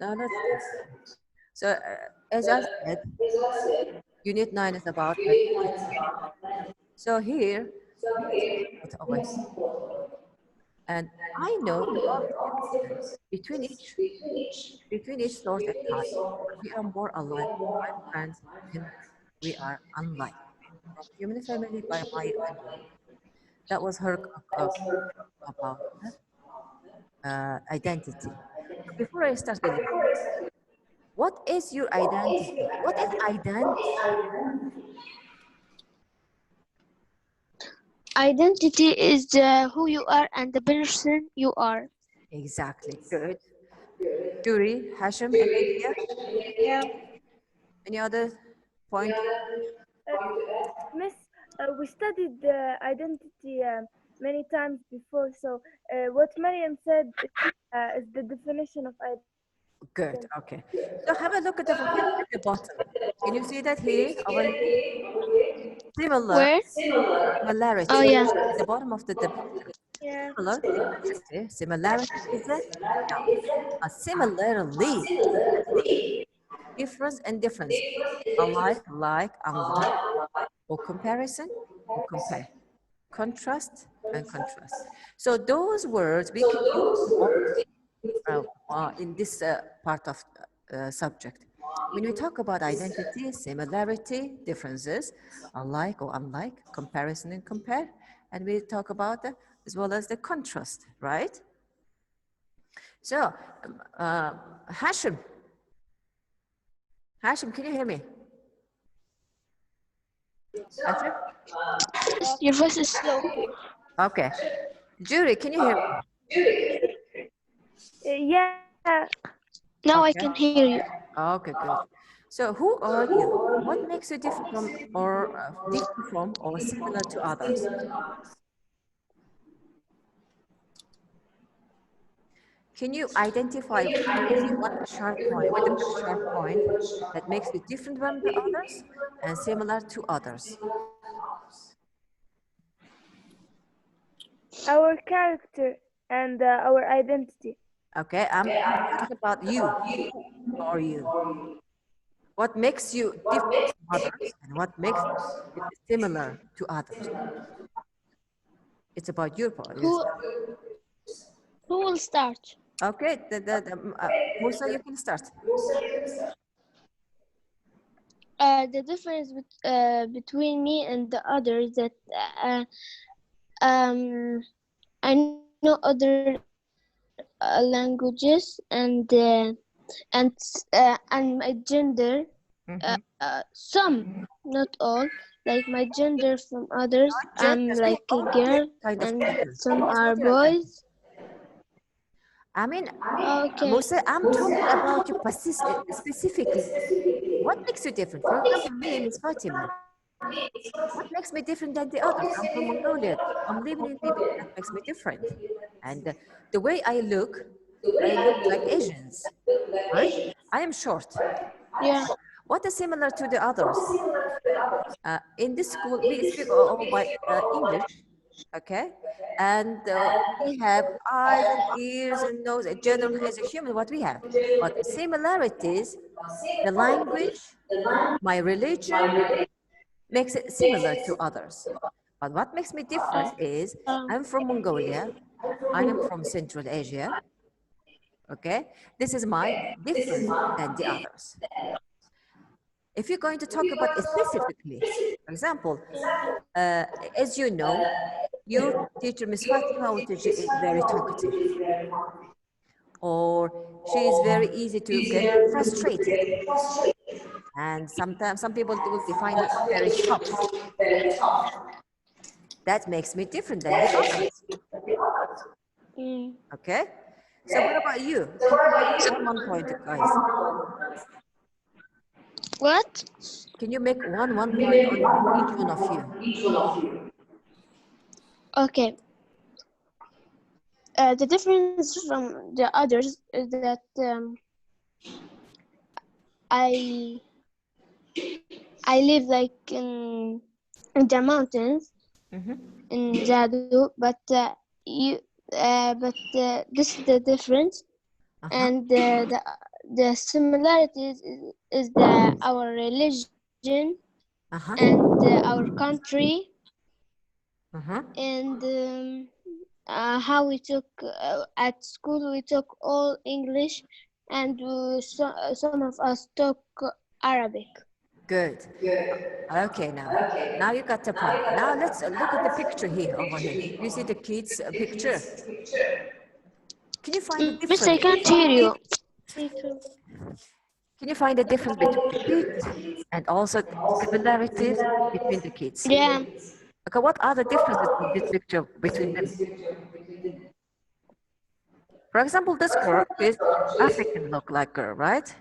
Now let's start. So, as I said, Unit 9 is about identity. So here, let's put away. And I know we are different between each source and type. We are more alike by friends than we are unlike. From human family by Maya Angelou. That was her about identity. So before I start with you, what is your identity? What is identity? Identity is who you are and the person you are. Exactly. Good. Jury, Hashim, any idea? Yeah. Any other point? Miss, we studied identity many times before, so what Mariam said is the definition of identity. Good. Okay. So have a look at here at the bottom. Can you see that here? Over here? Similar, Where? Oh, similarity yeah. at the bottom of the picture. Yeah. Similar, similarity is a noun. A similarly, difference and difference. Alike, like, unlike, or comparison, or compare. Contrast and contrast. So those words we can use them often in this part of subject. When we talk about identity, similarity, differences, alike or unlike, comparison and compare, and we talk about as well as the contrast, right? So, Hashim, can you hear me? Hashim? Your voice is slow. Okay. Jury, can you hear me? Yeah. Now I Okay. can hear you. Okay, good. So who are you? What makes you different from or similar to others? Can you identify one sharp point with one sharp point that makes you different from the others and similar to others? Our character and our identity. Okay, I'm talking about you. Who are you? What makes you different from others and what makes you similar to others? It's about your part. Who who will start? Okay, Musa, you can start. The difference between me and the others that I know other languages and my gender. Some, not all. Like my gender from others, I'm Genders, we like a all girl, kind of and gender. some It's are not your identity. boys. I mean, Okay. Musa, I'm talking about you specifically. What makes you different? For example, me, Miss Fatima. What makes me different than the others? I'm from Mongolia. I'm living in Libya. That makes me different. And the way I look like Asians, right? I am short. Yeah. What is similar to the others? In this school, we speak all by English, okay? And we have eyes and ears and nose, general as a human, what we have. But similarities, the language, my religion, makes it similar to others. But what makes me different is I'm from Mongolia, I am from Central Asia, okay? This is my different than the others. If you're going to talk about specifically, for example, as you know, your teacher, Miss Fatima, is very talkative, or she is very easy to get frustrated. And sometimes some people will define it very tough. That makes me different than the others. Okay? So what about you? Can you make one point, guys? What? Can you make one point on each one of you? Okay. The difference from the others is that I I live like in the mountains in Jadu, but this is the difference. and the similarities is our religion and our country and how we took at school we took all English and some of us took Arabic. Good. Okay, now you got the point. Now let's look at the picture here, over here. You see the kids' picture. Can you find the Miss, I difference? can't hear you. Can you find the difference between the kids and also similarities between the kids? Yeah, Okay, what are the differences in this picture between them? For example, this girl is African look like girl, right?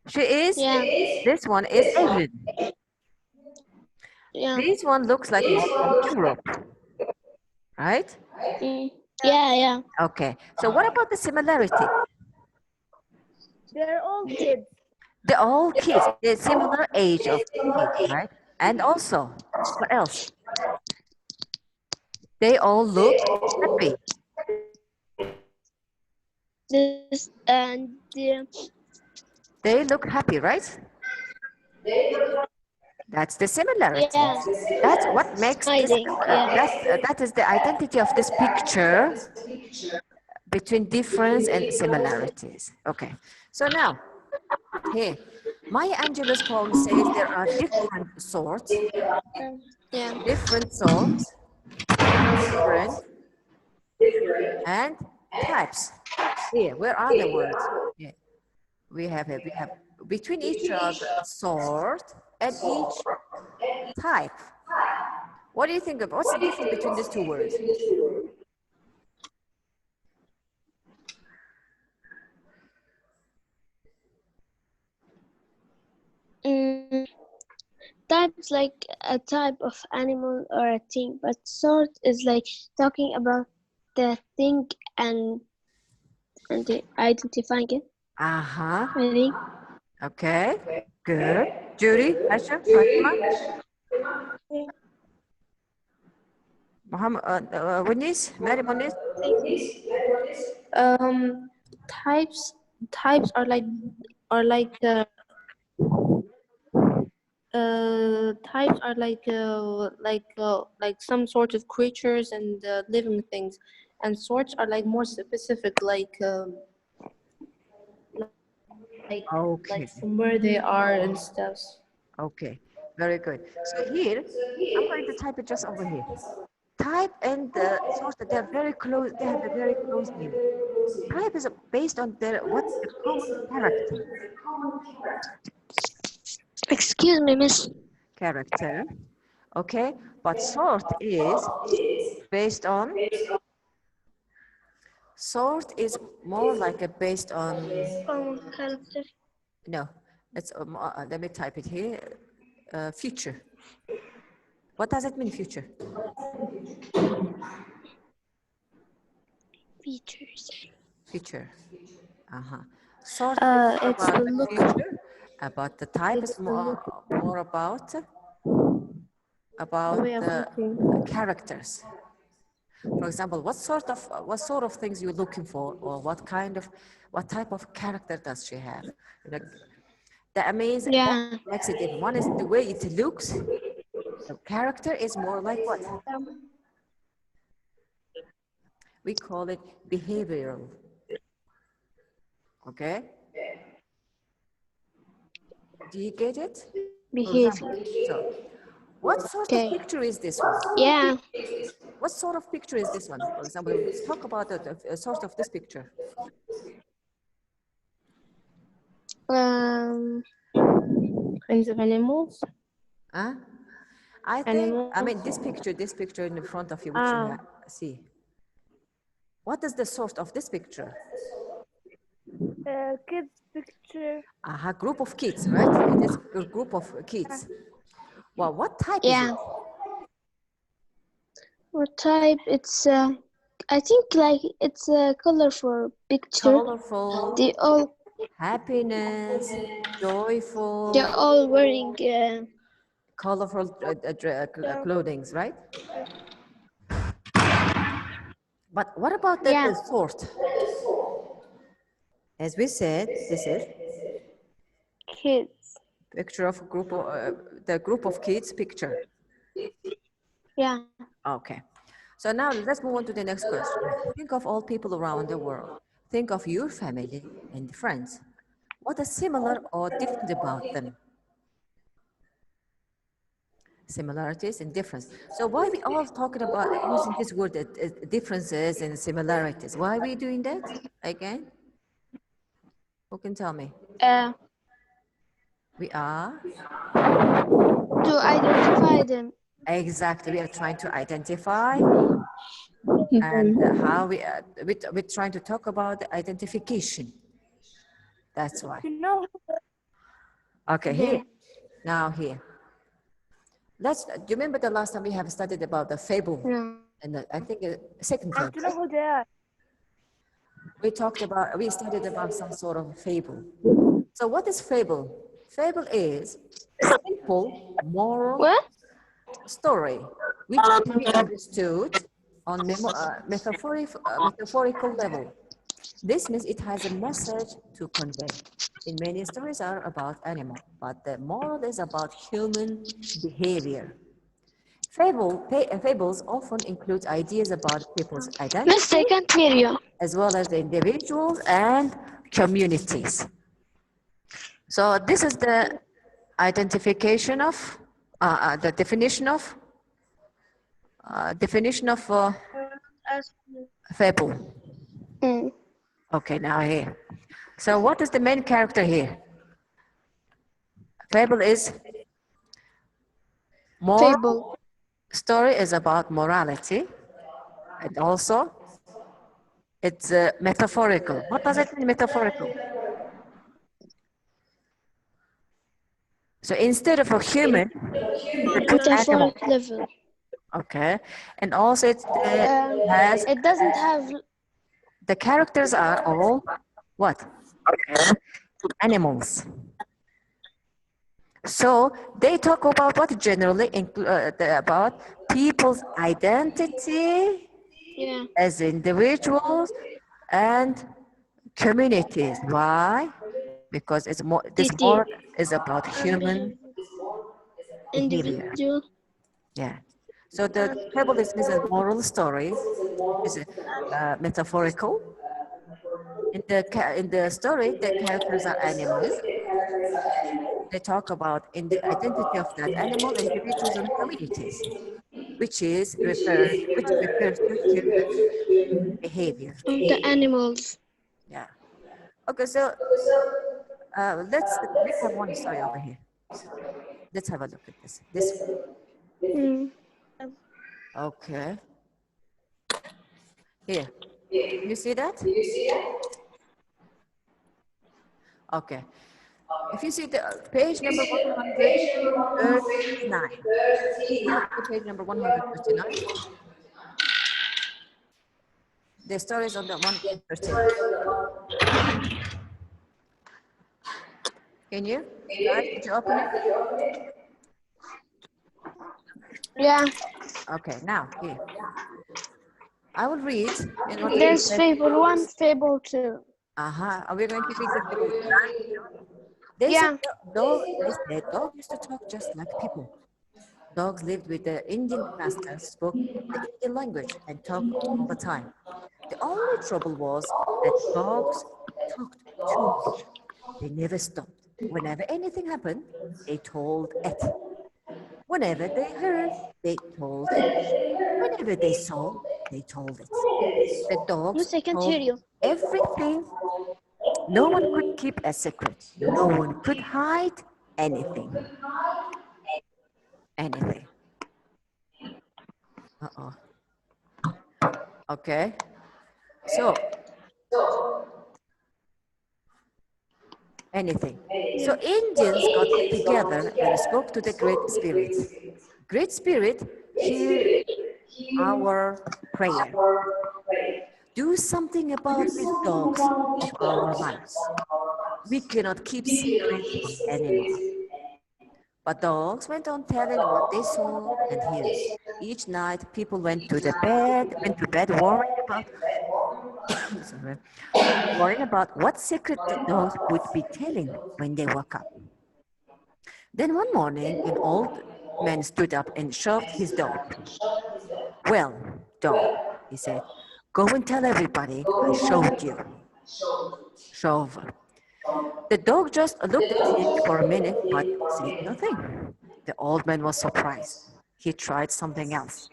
She is, yeah, this one is Asian. yeah. This one looks like more from Europe, right? Yeah, yeah. Okay, so what about the similarity? They're all kids. They're all kids, they're similar age of kids, right? And also, what else? They all look happy. This and They look happy, right? That's the similarity. yeah, That's what makes this, smiling. Yeah. that is the identity of this picture between difference and similarities. Okay, so now, here, Maya Angelou's poem says there are Yeah. different sorts, different, and types. Here, where are the words? Yeah. We have between each other sort and each type. What do you think of? What's the difference between these two words? Mm, types like a type of animal or a thing, but sort is like talking about the thing and identifying it. Uh-huh. I think. Okay. Good. Judy, Aisha, Fatima, Muhammad, Muniz, Mary Muniz. Um, types are types are like some sort of creatures and living things, and sorts are like more specific, Okay. like from where they are and stuff. Okay. Very good. So here, I'm going to type it just over here. Type and the source, they're very close. They have a very close name. Type is based on their what the common character. Excuse me, miss. Character. Okay. But sort is based on. Sort is more like a based on. Character. No. It's let me type it here. Future. What does it mean, future? Features. Future. Uh-huh. Sort It's about the the look. future, about the type is It's the look. more about The way of the looking. characters. For example, what sort of things you're looking for, or what type of character does she have? You know, that means that Yeah. makes it different. One is the way it looks. The character is more like what? We call it behavioral. Okay? Do you get it? For example, Behavior. so what sort of Okay. picture is this one? Yeah. What sort of picture is this one? For example, let's talk about the source of this picture. Um. Kinds of animals. Huh? I mean, this picture in the front of you, which you see. What is the source of this picture? Kids picture. A group of kids, right? It is a group of kids. Well, what type is it? Yeah. What type? It's I think like it's a colorful picture. Colorful, They all happiness, joyful, they're all wearing colorful clothing, right? But what about yeah. the sort? As we said, this is Kids. picture of group of, the group of kids picture. Yeah. Okay. So now let's move on to the next question. Think of all people around the world. Think of your family and friends. What is similar or different about them? Similarities and difference. So why we all talking about using this word differences and similarities? Why are we doing that again? Who can tell me? Uh, We are to identify them. exactly. We are trying to identify and Mhm. how we're trying to talk about the identification. That's why. You know, Okay, here Yeah. now here. Do you remember the last time we have studied about the fable? No. And I think second and class. to know who they are. We studied about some sort of fable. So what is fable? Fable is simple moral What? story which can be understood on metaphorical level. This means it has a message to convey. In many stories are about animal, but the moral is about human behavior. Fables often include ideas about people's Miss, identity I can't hear you. as well as the individuals and communities. So this is the identification of the definition of fable. Mm. Okay, now here. So what is the main character here? Fable is moral Fable. story is about morality and also it's metaphorical. What does it mean metaphorical? So instead of a human, they put animal. Metaphoric level. Okay, and also has It doesn't have. the characters are all what? Animals. So they talk about what generally about people's identity Yeah. as individuals and communities. Why? Because this TT. more is about human behavior. Individual. Yeah. So the fableism is a moral story, is metaphorical. In the story, the characters are animals. They talk about in the identity of that animal, individuals, and communities, which refers to human behavior. Of the animals. Yeah. Okay. So we have one story over here. Let's have a look at this. This one. Mm. Okay. Here. Can you see that? Okay. If you see the page number 139, can you open page number 139? The story is on the 113. Can you? Guys, did you open it? Yeah. Okay, now here. I will read in order to There's set. Fable 1, Fable 2. Are we going to read the table now? They said, Yeah. dog used to talk just like people. Dogs lived with the Indian masters, spoke the Indian language, and talked all the time. The only trouble was that dogs talked too much. They never stopped. Whenever anything happened, they told it. Whenever they heard, they told it. Whenever they saw, they told it. The dogs Miss, I can't told hear you. everything. No one could keep a secret. No one could hide anything. Anything. Uh-oh. Okay. So, anything. So Indians got together and spoke to the Great Spirit. Great Spirit, hear our prayer. Do something about these dogs of our lives. We cannot keep secrets anymore. But dogs went on telling what they saw and heard. Each night, people went to bed worrying about sorry, worrying about what secret the dogs would be telling when they woke up. Then one morning, an old man stood up and shoved his dog. Well, dog, he said, go and tell everybody I showed you. Shove. The dog just looked at him for a minute but said nothing. The old man was surprised. He tried something else.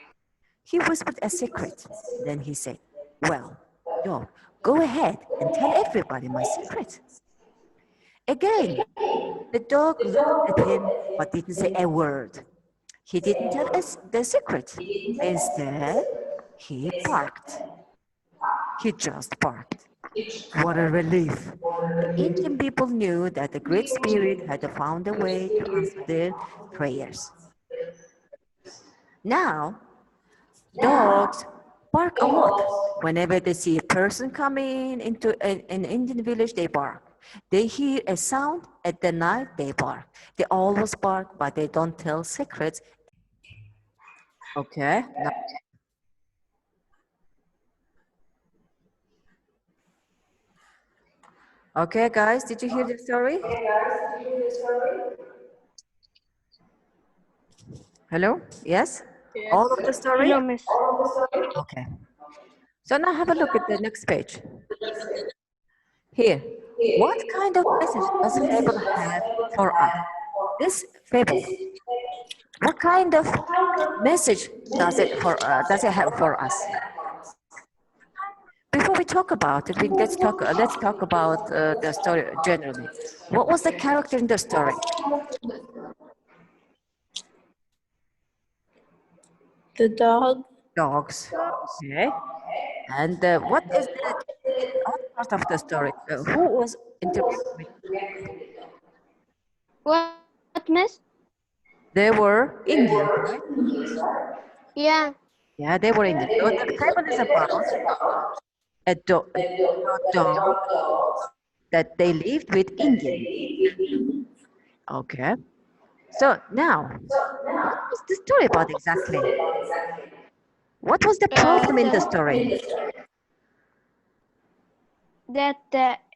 He whispered a secret. Then he said, well, dog, go ahead and tell everybody my secret. Again, the dog looked at him but didn't say a word. He didn't tell us the secret. Instead, he barked. He just barked. What a relief. The ancient people knew that the Great Spirit had found a way to answer their prayers. Now, dogs bark a lot. Whenever they see a person coming into an Indian village, they bark. They hear a sound at the night, they bark. They always bark, but they don't tell secrets. Okay. Okay, guys, did you hear the story? Hello? Yes? All of the story? Hello, Miss. Okay. So now have a look at the next page. Here. What kind of message does fable have for us? This fable, what kind of message does it have for us? Before we talk about it, let's talk about the story generally. What was the character in the story? The dog. Dogs. Okay. And what is the other part of the story? Who was interacting with What, Miss? They were Indians, right? Yeah. Yeah, they were Indians. So the fable is about a dog that they lived with Indians. Okay. So now, what was the story about exactly? What was the problem in the story? That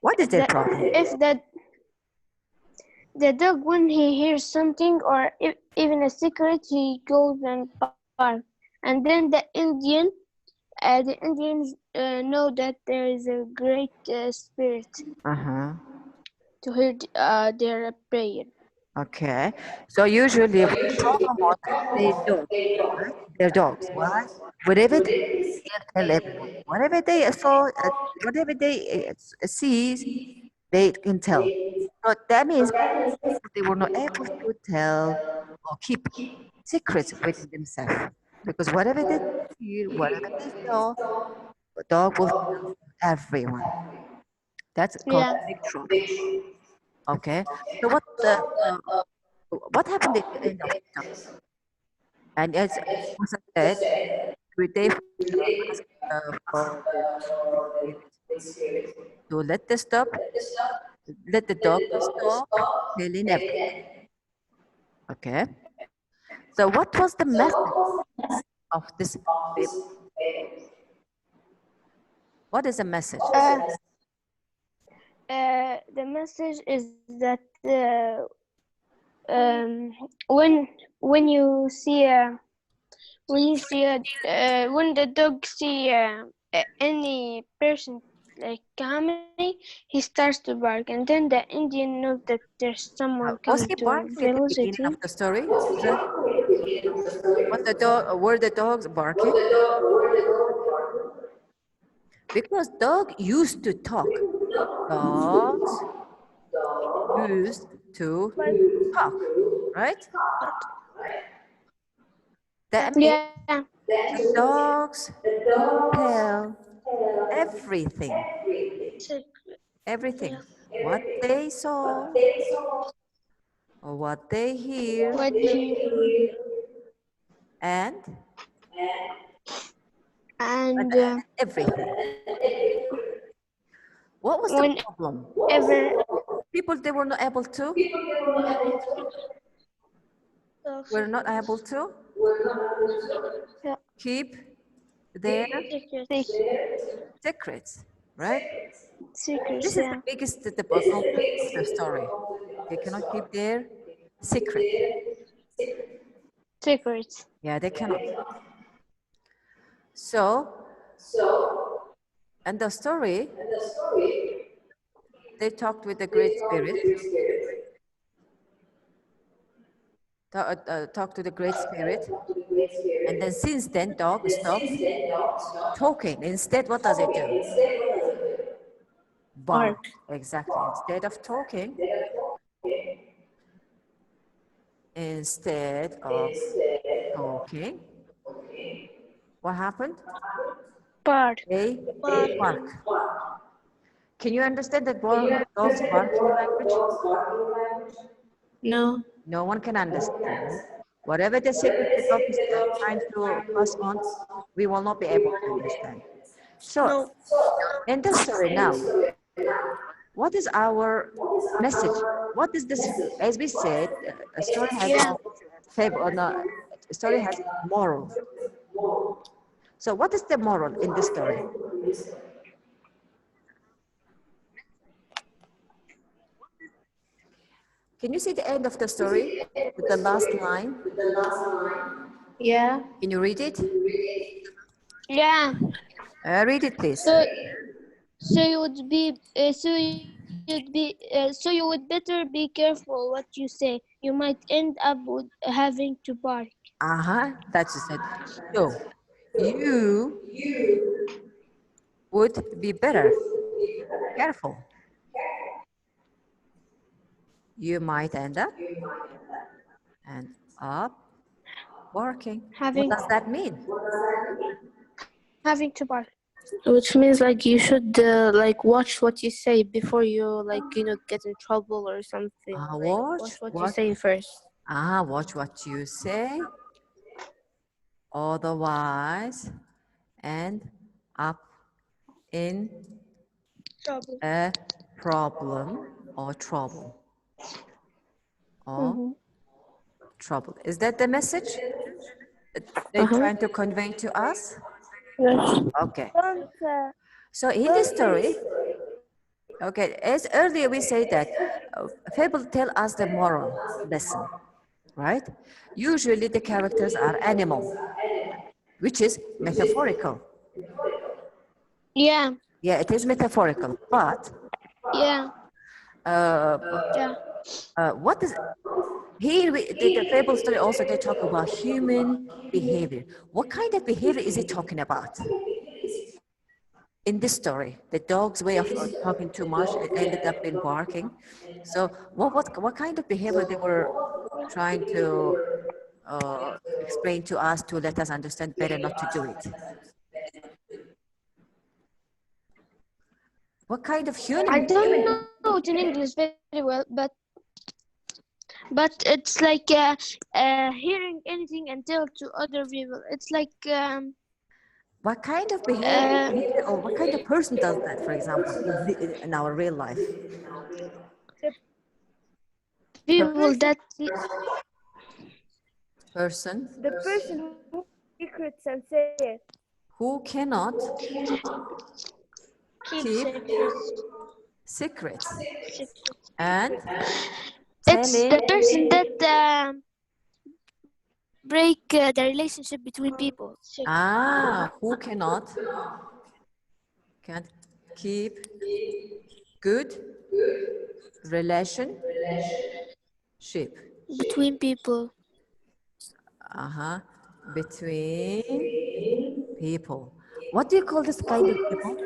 What is their that problem? if the dog, when he hears something or if, even a secret, he goes and barks. And then the Indians know that there is a great spirit Uh-huh. to hear their prayer. Okay. So usually what the problem was that they dogs, right? They're dogs. Why? Whatever they see, they'll tell everyone. Whatever they saw, whatever they see, they can tell. So that means they were not able to tell or keep secrets within themselves. Because whatever they hear, whatever they saw, a dog will tell everyone. That's called Yeah. a big trouble. Okay. So what happened at the end of the story? And as was said, they asked for the spirit to let the dog to stop telling everyone. Okay. So what was the message of this fable? What is the message? The message is that when you see when the dog see any person like coming, he starts to bark, and then the Indian knows that there's someone coming Was he to barking at the visit beginning him. of the story, Susan? Were the dogs barking? Because dog used to talk. Dogs used to But talk, right? That means Yeah, the dogs tell everything, yeah. everything. What they saw or what they hear What he and and everything. What was the problem? whenever People they were not able to yeah, keep their Secrets. secrets, right? Secrets, This is the yeah. biggest the conflict of the story. They cannot keep their secret. Secrets. Yeah, they cannot. So, and the story, they talked with the great spirit, talked to the great spirit, and then since then, dog stops talking. Instead, what does it do? Bark. Bark. Exactly. Instead of talking, what happened? Part. They Part. bark. Can you understand that dog's barking language? No. No one can understand. Whatever the secret the dog is trying to pass on, we will not be able to understand. So, No. in the story now, what is our message? What is this? As we said, a story has Yeah. no fable, or no, a story has moral. So, what is the moral in this story? Can you see the end of the story with the last line? Yeah. Can you read it? Yeah. Read it, please. So so you would be so you would better be careful what you say. You might end up with having to bark. That's just it. So, you would be better. Careful. You might end and up barking. What Having does that mean? having to bark. Which means like you should like watch what you say before you like get in trouble or something. Like watch what you say first. Watch what you say. Otherwise, end up in Trouble. a problem or trouble or Mm-hmm. trouble. Is that the message that Uh they're huh. trying to convey to us? Yes. Okay. Don't So in this don't think story, okay, as earlier we say that fable tell us the moral lesson, right? Usually the characters are animal, which is metaphorical. Yeah. Yeah, it is metaphorical, but Yeah. uh, Yeah. what is here? The fable story also they talk about human behavior. What kind of behavior is it talking about? In this story, the dog's way of talking too much, it ended up in barking. So, what kind of behavior they were trying to explain to us to let us understand better not to do it? What kind of I human don't know it in English very well, but it's like hearing anything and tell to other people. It's like what kind of uh, behavior or what kind of person does that? For example, in our real life, the people that person person the person who secrets and say it. who cannot keep keep secrets. secrets Secrets. and It's the telling person that break the relationship between people. who can't keep good relationship. Between people. Between people. What do you call this kind of people?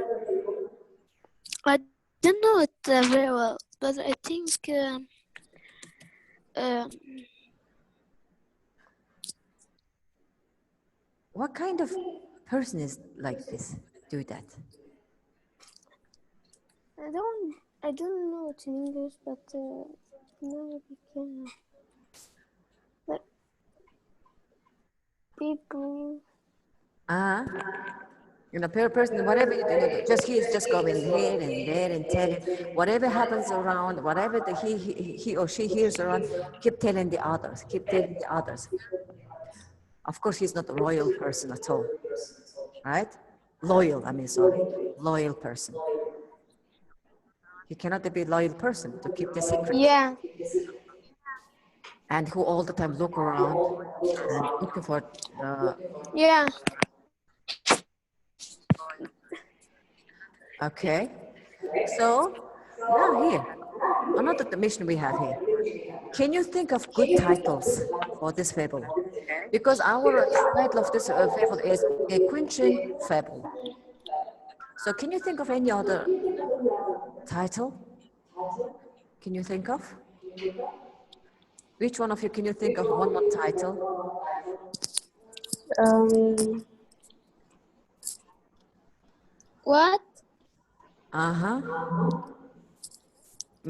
I don't know it very well, but I think um, What kind of person is like this? Do that. I don't know it in English, but no, we can like people. Uh, per person, whatever just he is just going here and there and telling whatever happens around, whatever he or she hears around, keep telling the others, keep telling the others. Of course, he's not a royal person at all. right? Loyal, I mean, sorry, loyal person. He cannot be a loyal person to keep the secret. Yeah. And who all the time look around and looking for the, Yeah. okay. So now here, another mission we have here. Can you think of good titles for this fable? Because our title of this fable is A Quinchen Fable. So can you think of any other title? Can you think of? Which one of you can you think of one more title? What? Uh-huh.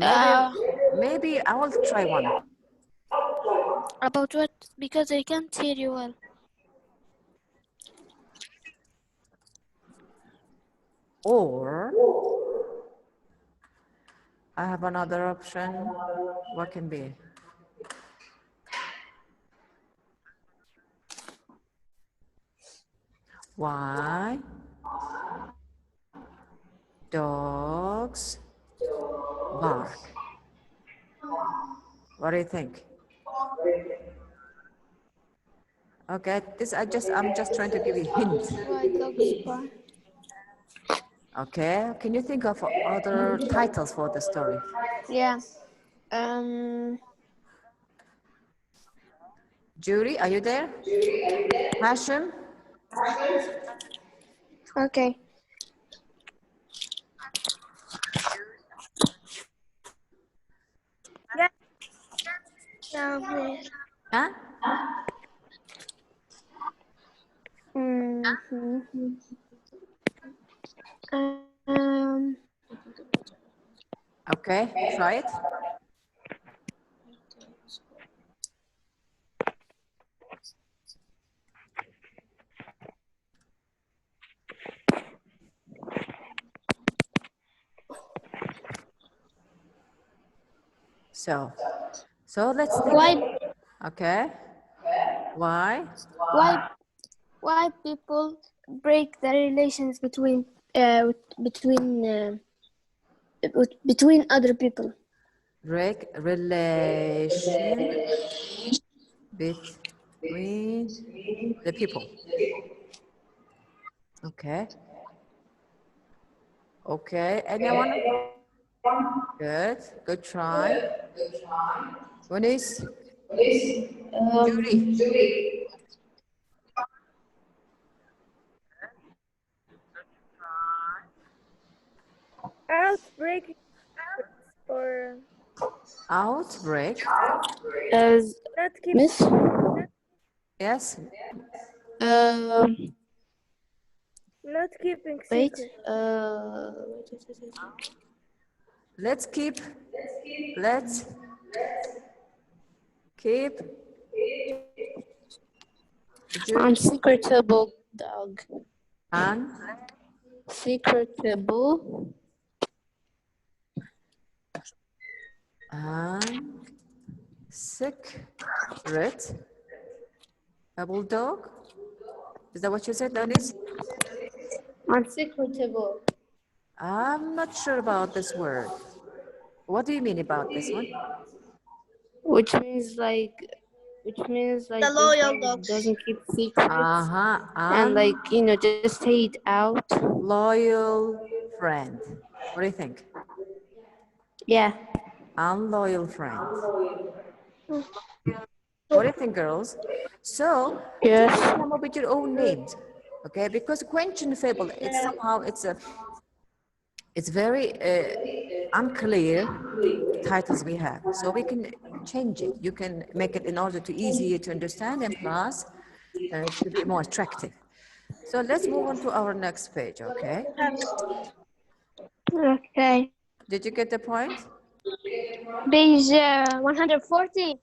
Uh, Maybe I will try one. About what? Because I can't hear you well. Or I have another option. What can be? Why dogs bark? What do you think? Okay, this I'm just trying to give you a hint. why dogs bark? Okay, can you think of other titles for the story? Yeah. Jury, are you there? Hashim? Okay. Yeah. Yeah. Huh? Mm-hmm. Um. Okay, try it. So let's think. Why? Okay. Why? Why? Why people break the relations between other people? Break relation between the people. Okay. Okay. Anyone? Good. Good try. Eunice? Jury? Outbreak or Outbreak? As not keep Miss. Yes. Um. not keeping Wait. secret. Let's keep. Let's keep. Jury. Unsecretable dog. And Secretable. secret. A bulldog? Is that what you said, Eunice? Unsecretable. I'm not sure about this word. What do you mean about this one? Which means like The this loyal dog dogs. doesn't keep secrets Uh-huh. and like just say it out. Loyal friend. What do you think? Yeah. Unloyal friend. What do you think, girls? So Yes. just come up with your own names, okay? Because Quentin Fable, it's somehow it's very unclear titles we have. So we can change it. You can make it in order to easier to understand and plus to be more attractive. So let's move on to our next page, okay? Okay. Did you get the point? Page 140.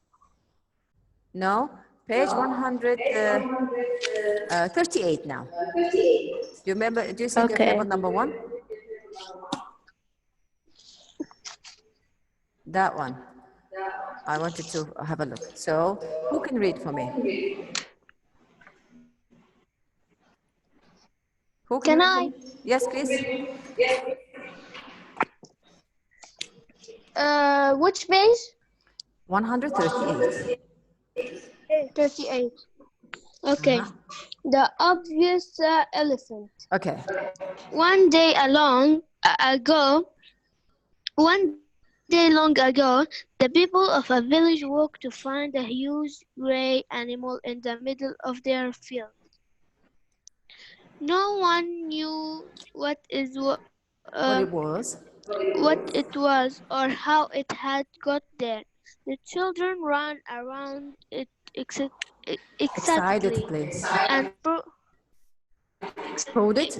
No? Page 138 now. Do you remember, do you see the Okay. fable number 1? That one. I wanted to have a look. So who can read for me? Who can Can you I? remember? Yes, please. Which page? 138. 38. Okay. Uh-huh. The obvious elephant. Okay. One day ago, one day long ago, the people of a village walked to find a huge gray animal in the middle of their field. No one knew What it was? what it was or how it had got there. The children ran around it Excited, excitedly please. and Crowded.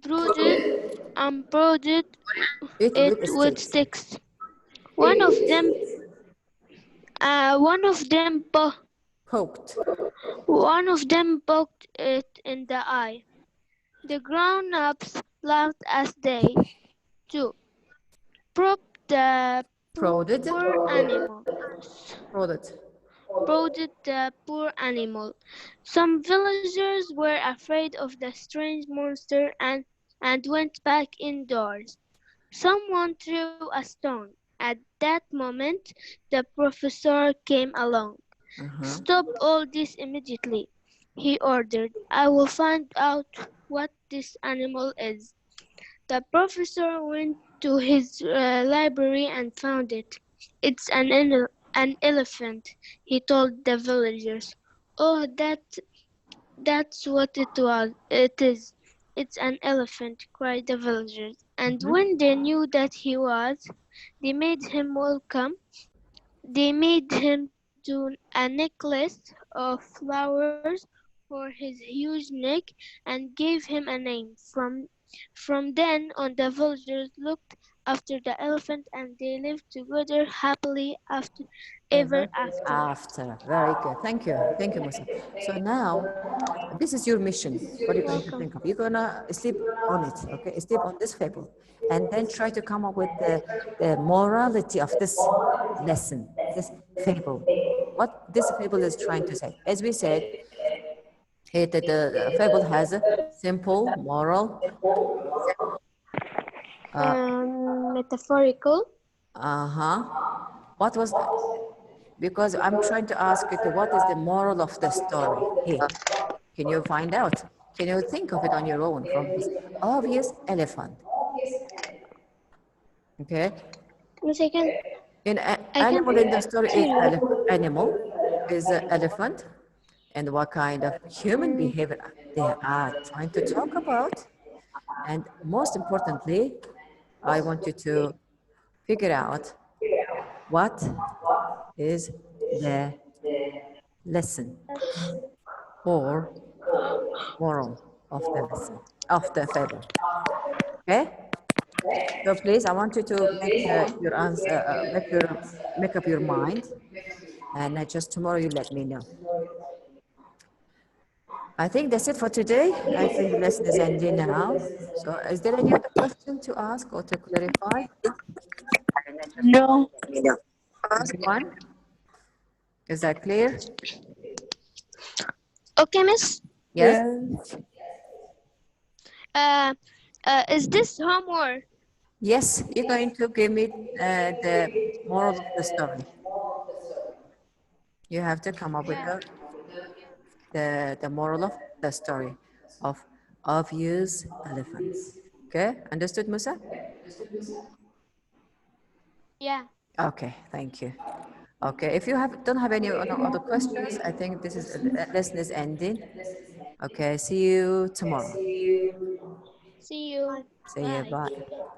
brooded and prodded It it with with sticks. sticks. One of them, one of them, Poked. one of them poked it in the eye. The grown-ups laughed as they, too, probed the Prodded. poor animal. Prodded. Prodded the poor animal. Some villagers were afraid of the strange monster and went back indoors. Someone threw a stone. At that moment, the professor came along. Uh-huh. Stop all this immediately, he ordered. I will find out what this animal is. The professor went to his library and found it. It's an elephant, he told the villagers. Oh, that's what it was. It is. It's an elephant, cried the villagers. And Mm-hmm. when they knew that he was, they made him welcome. They made him do a necklace of flowers for his huge neck and gave him a name. From then on, the villagers looked after the elephant and they lived together happily ever Ever after. after. Very good. Thank you. Thank you, Musa. So now, this is your mission. What are you going to Welcome. think of? You're going to sleep on it, okay? Sleep on this fable. And then try to come up with the morality of this lesson, this fable. What this fable is trying to say. As we said, the fable has a simple moral. Metaphorical. Uh-huh. What was, because I'm trying to ask you to what is the moral of the story here? Can you find out? Can you think of it on your own from this obvious elephant? Okay. Yes, In I can animal in the story hear is you. animal is an elephant, and what kind of human behavior they are trying to talk about. And most importantly, I want you to figure out what is the lesson or moral of the lesson of the fable. Okay. So please, I want you to make your answer, make up your mind, and just tomorrow you let me know. I think that's it for today. I think the lesson is ending now. So, is there any other question to ask or to clarify? No. Everyone, is that clear? Okay, miss. Yes. Uh, is this homework? Yes. You're going to give me the moral of the story. You have to come up with the moral of the story of obvious elephant. Okay, understood, Musa? Yeah. Okay, thank you. Okay, if you don't have any other questions, I think this is lesson is ending. Okay, see you tomorrow. See you. See you. Bye. Bye.